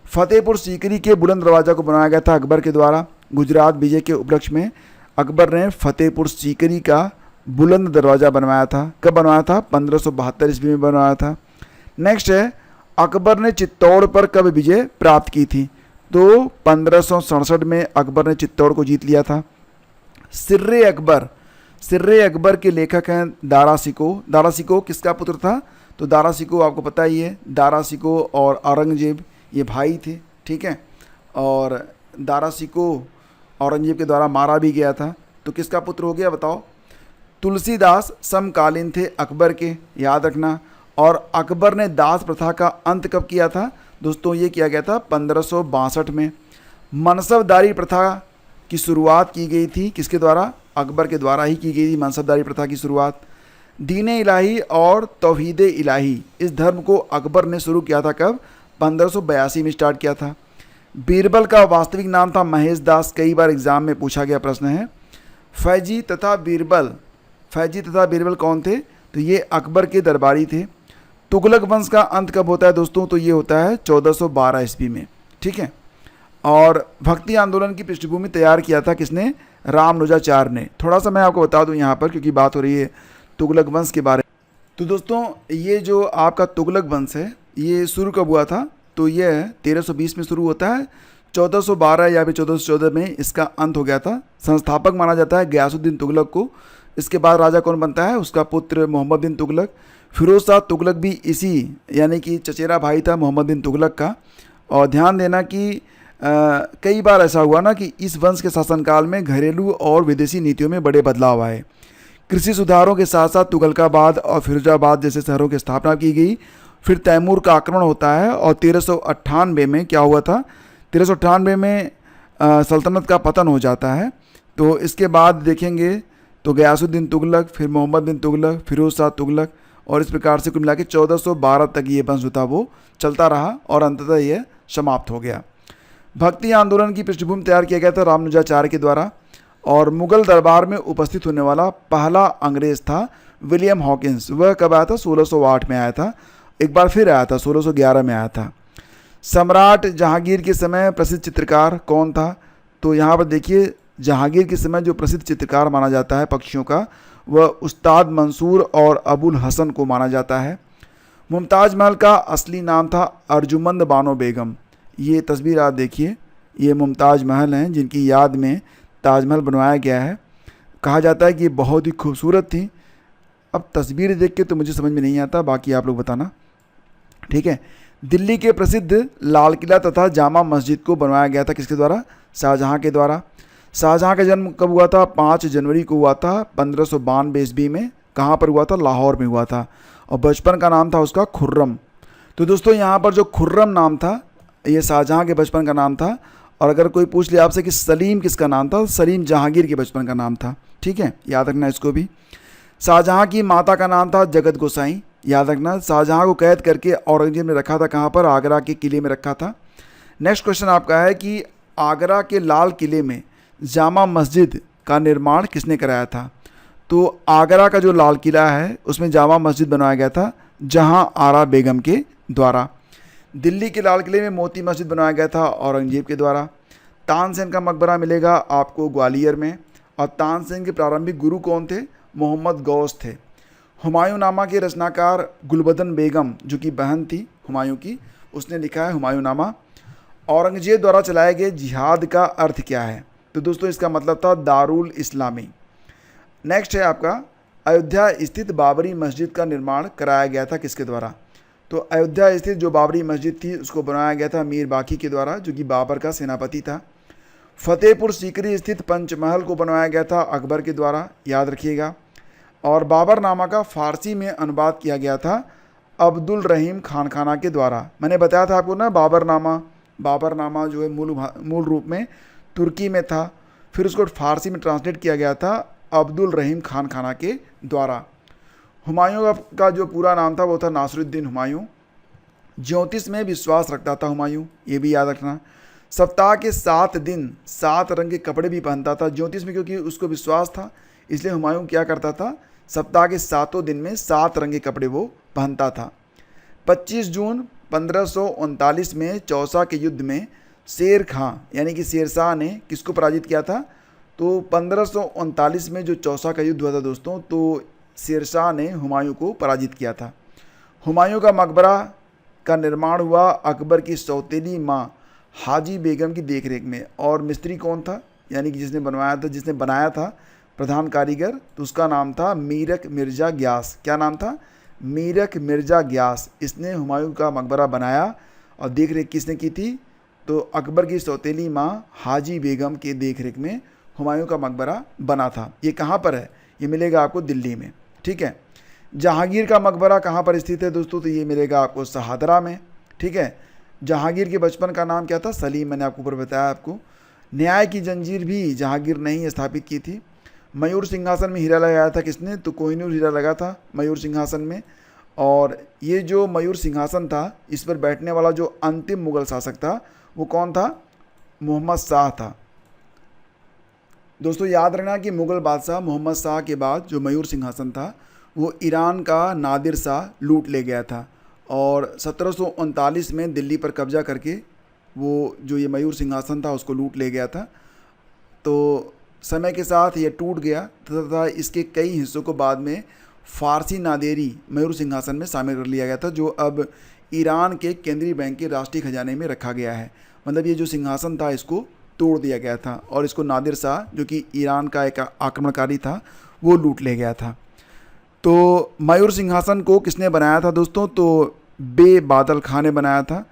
फतेहपुर सीकरी के बुलंद दरवाज़ा को बनाया गया था अकबर के द्वारा। गुजरात विजय के उपलक्ष्य में अकबर ने फतेहपुर सीकरी का बुलंद दरवाज़ा बनवाया था। कब बनवाया था? 1572 ईस्वी में बनवाया था। नेक्स्ट है, अकबर ने चित्तौड़ पर कब विजय प्राप्त की थी? तो 1567 में अकबर ने चित्तौड़ को जीत लिया था। सिर्रे अकबर, सिर्रे अकबर के लेखक हैं दारा सिको। दारा सिको किसका पुत्र था? तो दारा सिको आपको पता ही है, दारा सिको और औरंगजेब ये भाई थे, ठीक है। और दारा सिको औरंगजेब के द्वारा मारा भी गया था। तो किसका पुत्र हो गया बताओ? तुलसीदास समकालीन थे अकबर के, याद रखना। और अकबर ने दास प्रथा का अंत कब किया था? दोस्तों ये किया गया था 1562 में। मनसबदारी प्रथा की शुरुआत की गई थी किसके द्वारा? अकबर के द्वारा ही की गई थी मनसबदारी प्रथा की शुरुआत। दीन इलाही और तौहीद इलाही, इस धर्म को अकबर ने शुरू किया था कब? 1582 में स्टार्ट किया था। बीरबल का वास्तविक नाम था महेश दास, कई बार एग्जाम में पूछा गया प्रश्न है। फैजी तथा बीरबल कौन थे? तो ये अकबर के दरबारी थे। तुगलक वंश का अंत कब होता है दोस्तों? तो ये होता है 1412 ईस्वी में, ठीक है। और भक्ति आंदोलन की पृष्ठभूमि तैयार किया था किसने? रामानुजाचार्य ने। थोड़ा सा मैं आपको बता दूं यहाँ पर, क्योंकि बात हो रही है तुगलक वंश के बारे में। तो दोस्तों ये जो आपका तुगलक वंश है ये शुरू कब हुआ था? तो ये 1320 में शुरू होता है, 1412 या फिर 1414 में इसका अंत हो गया था। संस्थापक माना जाता है गयासुद्दीन तुगलक को। इसके बाद राजा कौन बनता है? उसका पुत्र मोहम्मद बिन तुगलक। फिरोज शाह तुगलक भी इसी यानी कि चचेरा भाई था मोहम्मद बिन तुगलक का। और ध्यान देना कि कई बार ऐसा हुआ ना कि इस वंश के शासनकाल में घरेलू और विदेशी नीतियों में बड़े बदलाव आए। कृषि सुधारों के साथ साथ तुगलकाबाद और फिरोजाबाद जैसे शहरों की स्थापना की गई। फिर तैमूर का आक्रमण होता है और 1398 में क्या हुआ था? 1398 में सल्तनत का पतन हो जाता है। तो इसके बाद देखेंगे तो गयासुद्दीन तुगलक, फिर मोहम्मद बिन तुगलक, फिरोज शाह तुगलक, और इस प्रकार से कुल मिला के 1412 तक ये वंश था वो चलता रहा और अंततः ये समाप्त हो गया। भक्ति आंदोलन की पृष्ठभूमि तैयार किया गया था रामानुजाचार्य के द्वारा। और मुगल दरबार में उपस्थित होने वाला पहला अंग्रेज था विलियम हॉकिंस। वह कब आया था? 1608 में आया था। एक बार फिर आया था 1611 में आया था। सम्राट जहांगीर के समय प्रसिद्ध चित्रकार कौन था? तो यहाँ पर देखिए जहांगीर के समय जो प्रसिद्ध चित्रकार माना जाता है पक्षियों का, वह उस्ताद मंसूर और अबुल हसन को माना जाता है। मुमताज़ महल का असली नाम था अर्जुमंद बानो बेगम। ये तस्वीर आप देखिए, ये मुमताज़ महल हैं जिनकी याद में ताजमहल बनवाया गया है। कहा जाता है कि ये बहुत ही खूबसूरत थी। अब तस्वीर देख के तो मुझे समझ में नहीं आता, बाकी आप लोग बताना, ठीक है। दिल्ली के प्रसिद्ध लाल किला तथा जामा मस्जिद को बनवाया गया था किसके द्वारा? शाहजहाँ के द्वारा। शाहजहाँ का जन्म कब हुआ था? 5 जनवरी को हुआ था 1592 ईस्वी में। कहाँ पर हुआ था? लाहौर में हुआ था। और बचपन का नाम था उसका खुर्रम। तो दोस्तों यहाँ पर जो खुर्रम नाम था ये शाहजहाँ के बचपन का नाम था। और अगर कोई पूछ लिया आपसे कि सलीम किसका नाम था? सलीम जहांगीर के बचपन का नाम था, ठीक है, याद रखना इसको भी। शाहजहाँ की माता का नाम था जगत गोसाई, याद रखना। शाहजहाँ को कैद करके औरंगजेब ने रखा था कहाँ पर? आगरा के किले में रखा था। नेक्स्ट क्वेश्चन आपका है कि आगरा के लाल किले में जामा मस्जिद का निर्माण किसने कराया था? तो आगरा का जो लाल किला है उसमें जामा मस्जिद बनवाया गया था जहाँ आरा बेगम के द्वारा। दिल्ली के लाल किले में मोती मस्जिद बनवाया गया था औरंगजेब के द्वारा। तानसेन का मकबरा मिलेगा आपको ग्वालियर में। और तानसेन के प्रारंभिक गुरु कौन थे? मोहम्मद गौस थे। हुमायूंनामा के रचनाकार गुलबदन बेगम जो कि बहन थी हुमायूं की, उसने लिखा है हुमायूंनामा। औरंगजेब द्वारा चलाए गए जिहाद का अर्थ क्या है? तो दोस्तों इसका मतलब था दारुल इस्लामी। नेक्स्ट है आपका अयोध्या स्थित बाबरी मस्जिद का निर्माण कराया गया था किसके द्वारा? तो अयोध्या स्थित जो बाबरी मस्जिद थी उसको बनाया गया था मीर बाकी के द्वारा जो कि बाबर का सेनापति था। फतेहपुर सीकरी स्थित पंचमहल को बनवाया गया था अकबर के द्वारा, याद रखिएगा। और बाबरनामा का फारसी में अनुवाद किया गया था अब्दुल रहीम खानखाना के द्वारा। मैंने बताया था आपको ना बाबरनामा जो है मूल रूप में तुर्की में था, फिर उसको फारसी में ट्रांसलेट किया गया था अब्दुल रहीम खानखाना के द्वारा। हुमायूं का जो पूरा नाम था वो था नासिरुद्दीन हुमायूं। ज्योतिष में विश्वास रखता था हुमायूं, ये भी याद रखना। सप्ताह के 7 दिन 7 रंग के कपड़े भी पहनता था ज्योतिष में, क्योंकि उसको विश्वास था, इसलिए हुमायूं क्या करता था? सप्ताह के 7 दिन में 7 रंग के कपड़े वो पहनता था। 25 जून 1539 में चौसा के युद्ध में शेर खां यानी कि शेरशाह ने किसको पराजित किया था? तो 1539 में जो चौसा का युद्ध हुआ था दोस्तों, तो शेरशाह ने हुमायूं को पराजित किया था। हुमायूं का मकबरा का निर्माण हुआ अकबर की सौतेली माँ हाजी बेगम की देखरेख में। और मिस्त्री कौन था? यानी कि जिसने बनाया था प्रधान कारीगर, तो उसका नाम था मीरक मिर्ज़ा ग्यास। क्या नाम था? मीरक मिर्ज़ा ग्यास। इसने हुमायूं का मकबरा बनाया और देखरेख किसने की थी? तो अकबर की सौतेली माँ हाजी बेगम के देखरेख में हुमायूं का मकबरा बना था। ये कहाँ पर है? ये मिलेगा आपको दिल्ली में, ठीक है। जहांगीर का मकबरा कहाँ पर स्थित है दोस्तों? तो ये मिलेगा आपको शहादरा में। ठीक है। जहांगीर के बचपन का नाम क्या था? सलीम। मैंने आपको ऊपर बताया आपको। न्याय की जंजीर भी जहांगीर ने ही स्थापित की थी। मयूर सिंहासन में हीरा लगाया था किसने? तो कोहिनूर हीरा लगा था मयूर सिंहासन में। और ये जो मयूर सिंहासन था, इस पर बैठने वाला जो अंतिम मुगल शासक था वो कौन था? मोहम्मद शाह था। दोस्तों याद रखना कि मुगल बादशाह मोहम्मद शाह के बाद जो मयूर सिंहासन था वो ईरान का नादिर शाह लूट ले गया था, और 1739 में दिल्ली पर कब्जा करके वो जो ये मयूर सिंहासन था उसको लूट ले गया था। तो समय के साथ ये टूट गया तथा इसके कई हिस्सों को बाद में फ़ारसी नादेरी मयूर सिंहासन में शामिल कर लिया गया था, जो अब ईरान के केंद्रीय बैंक के राष्ट्रीय खजाने में रखा गया है। मतलब ये जो सिंहासन था इसको तोड़ दिया गया था और इसको नादिर शाह, जो कि ईरान का एक आक्रमणकारी था, वो लूट ले गया था। तो मयूर सिंहासन को किसने बनाया था दोस्तों? तो बे बादल खां ने बनाया था।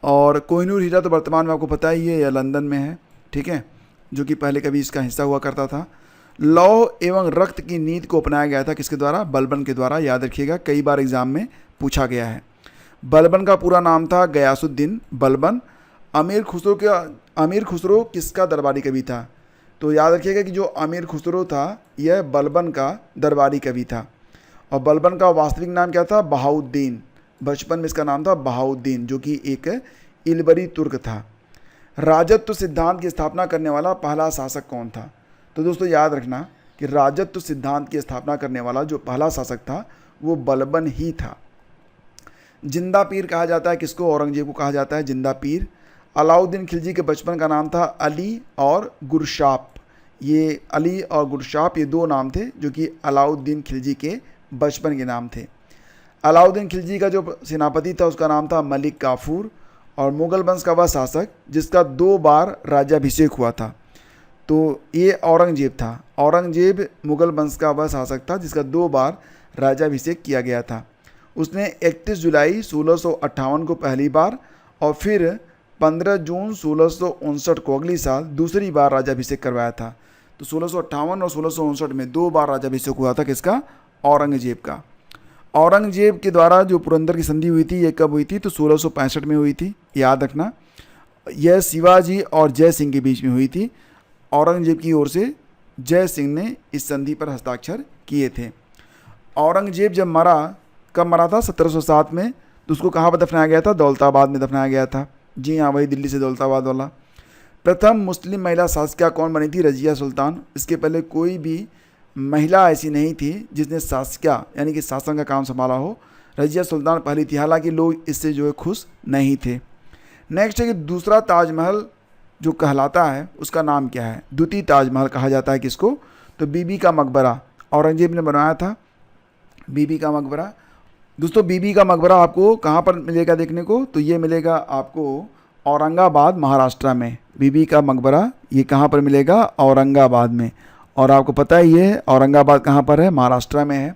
और कोहिनूर हीरा तो वर्तमान में आपको पता ही है, यह लंदन में है। ठीक है, जो कि पहले कभी इसका हिस्सा हुआ करता था। लौह एवं रक्त की नीति को अपनाया गया था किसके द्वारा? बलबन के द्वारा। याद रखिएगा, कई बार एग्जाम में पूछा गया है। बलबन का पूरा नाम था गयासुद्दीन बलबन। अमीर खुसरो किसका दरबारी कवि था? तो याद रखिएगा कि जो अमीर खुसरो था यह बलबन का दरबारी कवि था। और बलबन का वास्तविक नाम क्या था? बहाउद्दीन। बचपन में इसका नाम था बहाउद्दीन, जो कि एक इलबरी तुर्क था। राजत्व सिद्धांत की स्थापना करने वाला पहला शासक कौन था? तो दोस्तों याद रखना कि राजत्व सिद्धांत की स्थापना करने वाला जो पहला शासक था वो बलबन ही था। जिंदा पीर कहा जाता है किसको? औरंगजेब को कहा जाता है जिंदा पीर। अलाउद्दीन खिलजी के बचपन का नाम था अली और गुरशाप। ये अली और गुरशाप ये दो नाम थे जो कि अलाउद्दीन खिलजी के बचपन के नाम थे। अलाउद्दीन खिलजी का जो सेनापति था उसका नाम था मलिक काफूर। और मुगल वंश का वह शासक जिसका 2 बार राज्याभिषेक हुआ था, तो ये औरंगजेब था। औरंगजेब मुगल वंश का वह शासक था जिसका 2 बार राज्याभिषेक किया गया था। उसने 31 जुलाई 1658 को पहली बार और फिर 15 जून 1659 को अगली साल दूसरी बार राज्याभिषेक करवाया था। तो 1658 और 1659 में 2 बार राज्याभिषेक हुआ था किसका? औरंगजेब का। औरंगजेब के द्वारा जो पुरंदर की संधि हुई थी ये कब हुई थी? तो 1665 में हुई थी। याद रखना, यह शिवाजी और जय सिंह के बीच में हुई थी। औरंगजेब की ओर से जय सिंह ने इस संधि पर हस्ताक्षर किए थे। औरंगजेब जब मरा, कब मरा था? 1707 में। तो उसको कहाँ पर दफनाया गया था? दौलताबाद में दफनाया गया था। जी हाँ, वही दिल्ली से दौलताबाद वाला। प्रथम मुस्लिम महिला शासिका कौन बनी थी? रजिया सुल्तान। इसके पहले कोई भी महिला ऐसी नहीं थी जिसने शासिका यानी कि शासन का काम संभाला हो। रजिया सुल्तान पहली थी। हालांकि लोग इससे जो है खुश नहीं थे। नेक्स्ट है कि दूसरा ताजमहल जो कहलाता है उसका नाम क्या है? द्वितीय ताजमहल कहा जाता है किसको? तो बीबी का मकबरा औरंगजेब ने बनवाया था। बीबी का मकबरा। दोस्तों बीबी का मकबरा आपको कहाँ पर मिलेगा देखने को? तो ये मिलेगा आपको औरंगाबाद महाराष्ट्र में। बीबी का मकबरा ये कहाँ पर मिलेगा? औरंगाबाद में। और आपको पता ही है औरंगाबाद कहाँ पर है? महाराष्ट्र में है।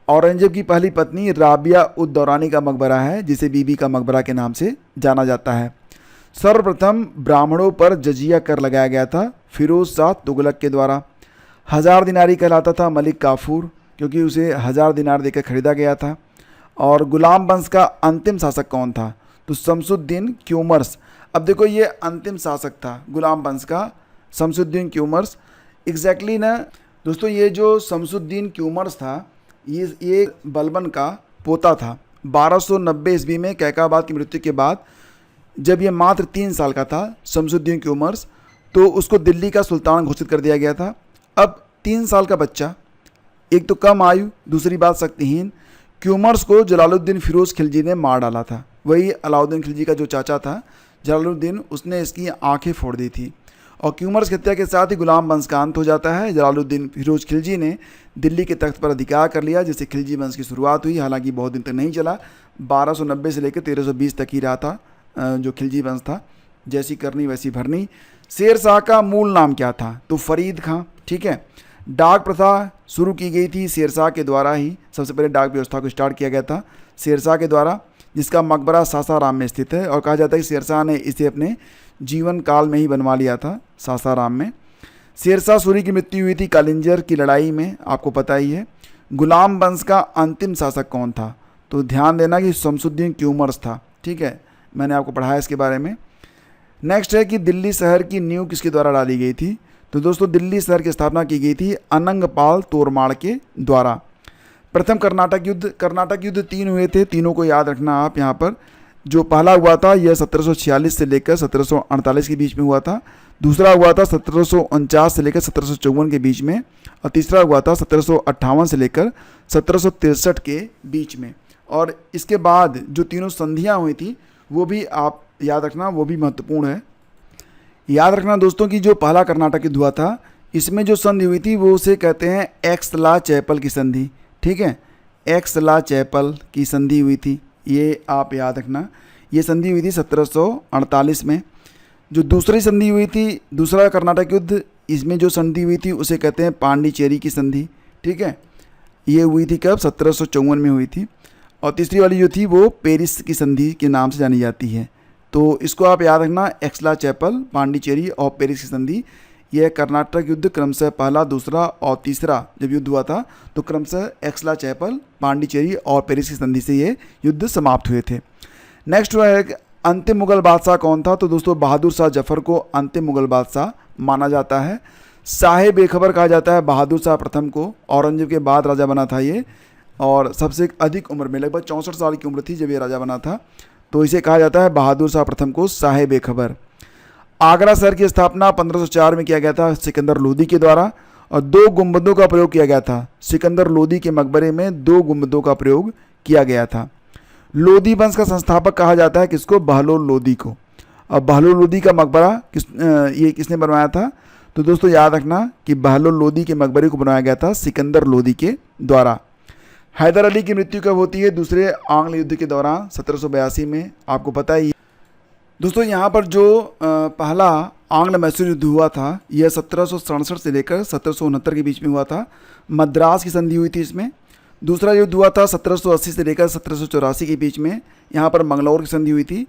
औरंगजेब की पहली पत्नी राबिया उद दौरानी का मकबरा है जिसे बीबी का मकबरा के नाम से जाना जाता है। सर्वप्रथम ब्राह्मणों पर जजिया कर लगाया गया था फिरोज शाह तुगलक के द्वारा। 1000 दिनारी कहलाता था मलिक काफूर, क्योंकि उसे 1000 दिनार देकर खरीदा गया था। और गुलाम वंश का अंतिम शासक कौन था? तो शमसुद्दीन क्यूमर्स। अब देखो ये अंतिम शासक था गुलाम वंश का, शमसुद्दीन क्यूमर्स। एग्जैक्टली ना दोस्तों, ये जो शमसुद्दीन क्यूमर्स था ये बलबन का पोता था। 1290 ईस्वी में कैकाबाद की मृत्यु के बाद जब ये मात्र 3 साल का था शमसुद्दीन क्यूमर्स, तो उसको दिल्ली का सुल्तान घोषित कर दिया गया था। अब 3 साल का बच्चा, एक तो कम आयु, दूसरी बात शक्तिहीन। क्यूमर्स को जलालुद्दीन फिरोज खिलजी ने मार डाला था। वही अलाउद्दीन खिलजी का जो चाचा था जलालुद्दीन, उसने इसकी आंखें फोड़ दी थी। और क्यूमर्स की हत्या के साथ ही गुलाम वंश का अंत हो जाता है। जलालुद्दीन फिरोज खिलजी ने दिल्ली के तख्त पर अधिकार कर लिया, जिससे खिलजी वंश की शुरुआत हुई। हालांकि बहुत दिन तक नहीं चला, 1290 से लेकर 1320 तक ही रहा था जो खिलजी वंश था। जैसी करनी वैसी भरनी। शेर शाह का मूल नाम क्या था? तो फरीद खां। ठीक है। डाक प्रथा शुरू की गई थी शेर शाह के द्वारा ही। सबसे पहले डाक व्यवस्था को स्टार्ट किया गया था शेर शाह के द्वारा, जिसका मकबरा सासाराम में स्थित है। और कहा जाता है कि शेर शाह ने इसे अपने जीवन काल में ही बनवा लिया था सासाराम में। शेर शाह सूरी की मृत्यु हुई थी कालिंजर की लड़ाई में, आपको पता ही है। गुलाम वंश का अंतिम शासक कौन था? तो ध्यान देना कि शमसुद्दीन क्यूमर्स था। ठीक है, मैंने आपको पढ़ाया इसके बारे में। नेक्स्ट है कि दिल्ली शहर की नींव किसके द्वारा डाली गई थी? तो दोस्तों दिल्ली शहर की स्थापना की गई थी अनंगपाल तोरमाड़ के द्वारा। प्रथम कर्नाटक युद्ध 3 हुए थे, तीनों को याद रखना आप यहाँ पर। जो पहला हुआ था यह 1746 से लेकर 1748 के बीच में हुआ था। दूसरा हुआ था 1749 से लेकर 1754 के बीच में। और तीसरा हुआ था 1758 से लेकर 1763 के बीच में। और इसके बाद जो तीनों संधियाँ हुई थी वो भी आप याद रखना, वो भी महत्वपूर्ण है। याद रखना दोस्तों कि जो पहला कर्नाटक युद्ध हुआ था इसमें जो संधि हुई थी वो उसे कहते हैं एक्सला चैपल की संधि। ठीक है, एक्सला चैपल की संधि हुई थी, ये आप याद रखना। ये संधि हुई थी 1748 में। जो दूसरी संधि हुई थी, दूसरा कर्नाटक युद्ध, इसमें जो संधि हुई थी उसे कहते हैं पांडिचेरी की संधि। ठीक है, ये हुई थी कब? 1754 में हुई थी। और तीसरी वाली जो थी वो पेरिस की संधि के नाम से जानी जाती है। तो इसको आप याद रखना, एक्सला चैपल, पांडिचेरी और पेरिस की संधि। यह कर्नाटक युद्ध क्रमशः पहला, दूसरा और तीसरा जब युद्ध हुआ था तो क्रमशः एक्सला चैपल, पांडिचेरी और पेरिस की संधि से ये युद्ध समाप्त हुए थे। नेक्स्ट हुआ है कि अंतिम मुगल बादशाह कौन था? तो दोस्तों बहादुर शाह जफर को अंतिम मुगल बादशाह माना जाता है। शाह बेखबर कहा जाता है बहादुर शाह प्रथम को। औरंगजेब के बाद राजा बना था ये, और सबसे अधिक उम्र में, लगभग 64 साल की उम्र थी जब ये राजा बना था। तो इसे कहा जाता है बहादुर शाह प्रथम को शाह बेखबर। आगरा शहर की स्थापना 1504 में किया गया था सिकंदर लोदी के द्वारा, और 2 गुंबदों का प्रयोग किया गया था। सिकंदर लोदी के मकबरे में 2 गुंबदों का प्रयोग किया गया था। लोदी वंश का संस्थापक कहा जाता है किसको? बहलोल लोदी को। अब बहलोल लोदी का मकबरा किसने बनवाया था? तो दोस्तों याद रखना कि बहलोल लोदी के मकबरे को बनवाया गया था सिकंदर लोदी के द्वारा। हैदर अली की मृत्यु कब होती है? दूसरे आंग्ल युद्ध के दौरान 1782 में, आपको पता ही। दोस्तों यहाँ पर जो पहला आंग्ल मैसूर युद्ध हुआ था यह 1767 से लेकर 1769 के बीच में हुआ था। मद्रास की संधि हुई थी इसमें। दूसरा युद्ध हुआ था 1780 से लेकर 1784 के बीच में, यहाँ पर मंगलौर की संधि हुई थी।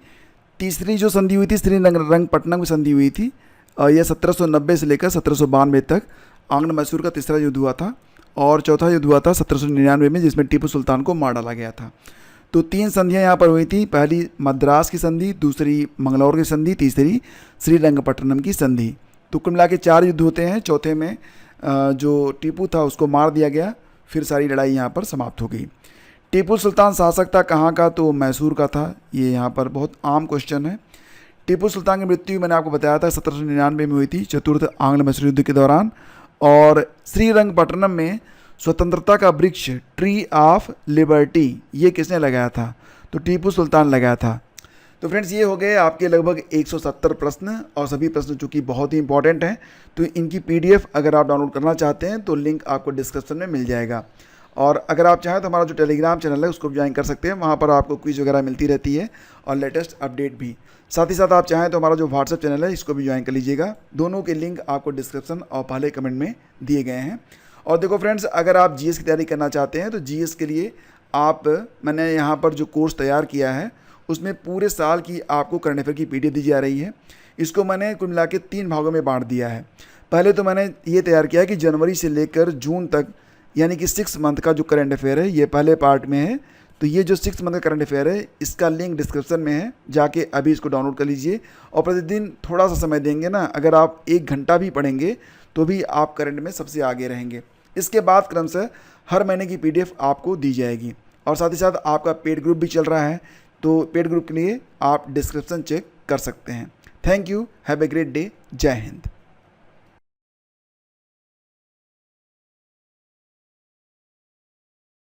तीसरी जो संधि हुई थी श्रीरंगपट्टनम की संधि हुई थी, और यह 1790 से लेकर 1792 तक आंग्ल मैसूर का तीसरा युद्ध हुआ था। और चौथा युद्ध हुआ था 1799 में, जिसमें टीपू सुल्तान को मार डाला गया था। तो 3 संधियाँ यहाँ पर हुई थी, पहली मद्रास की संधि, दूसरी मंगलौर की संधि, तीसरी श्रीरंगपट्टनम की संधि। तो कुल मिला के 4 युद्ध होते हैं। चौथे में जो टीपू था उसको मार दिया गया, फिर सारी लड़ाई यहाँ पर समाप्त हो गई। टीपू सुल्तान शासक था कहाँ का? तो मैसूर का था। ये यहाँ पर बहुत आम क्वेश्चन है। टीपू सुल्तान की मृत्यु मैंने आपको बताया था 1799 में हुई थी, चतुर्थ आंग्ल मैसूर युद्ध के दौरान। और श्रीरंगपट्टनम में स्वतंत्रता का वृक्ष, ट्री ऑफ लिबर्टी, ये किसने लगाया था? तो टीपू सुल्तान लगाया था। तो फ्रेंड्स ये हो गए आपके लगभग 170 प्रश्न, और सभी प्रश्न चूँकि बहुत ही इंपॉर्टेंट हैं तो इनकी PDF अगर आप डाउनलोड करना चाहते हैं तो लिंक आपको डिस्क्रिप्शन में मिल जाएगा। और अगर आप चाहें तो हमारा जो टेलीग्राम चैनल है उसको ज्वाइन कर सकते हैं, वहाँ पर आपको क्विज वगैरह मिलती रहती है और लेटेस्ट अपडेट भी। साथ ही साथ आप चाहें तो हमारा जो व्हाट्सएप चैनल है इसको भी ज्वाइन कर लीजिएगा। दोनों के लिंक आपको डिस्क्रिप्शन और पहले कमेंट में दिए गए हैं। और देखो फ्रेंड्स, अगर आप GS की तैयारी करना चाहते हैं तो GS के लिए मैंने यहाँ पर जो कोर्स तैयार किया है उसमें पूरे साल की आपको करंट अफेयर की PDF दी जा रही है। इसको मैंने कुल मिला के 3 भागों में बांट दिया है। पहले तो मैंने ये तैयार किया है कि जनवरी से लेकर जून तक, यानी कि 6 मंथ का जो करंट अफेयर है ये पहले पार्ट में है। तो ये जो 6 मंथ का करंट अफेयर है इसका लिंक डिस्क्रिप्शन में है, जाके अभी इसको डाउनलोड कर लीजिए। और प्रतिदिन थोड़ा सा समय देंगे ना, अगर आप 1 घंटा भी पढ़ेंगे तो भी आप करंट में सबसे आगे रहेंगे। इसके बाद क्रमशः हर महीने की PDF आपको दी जाएगी। और साथ ही साथ आपका पेड ग्रुप भी चल रहा है, तो पेड ग्रुप के लिए आप डिस्क्रिप्शन चेक कर सकते हैं। Thank you, have a great day, जय हिंद।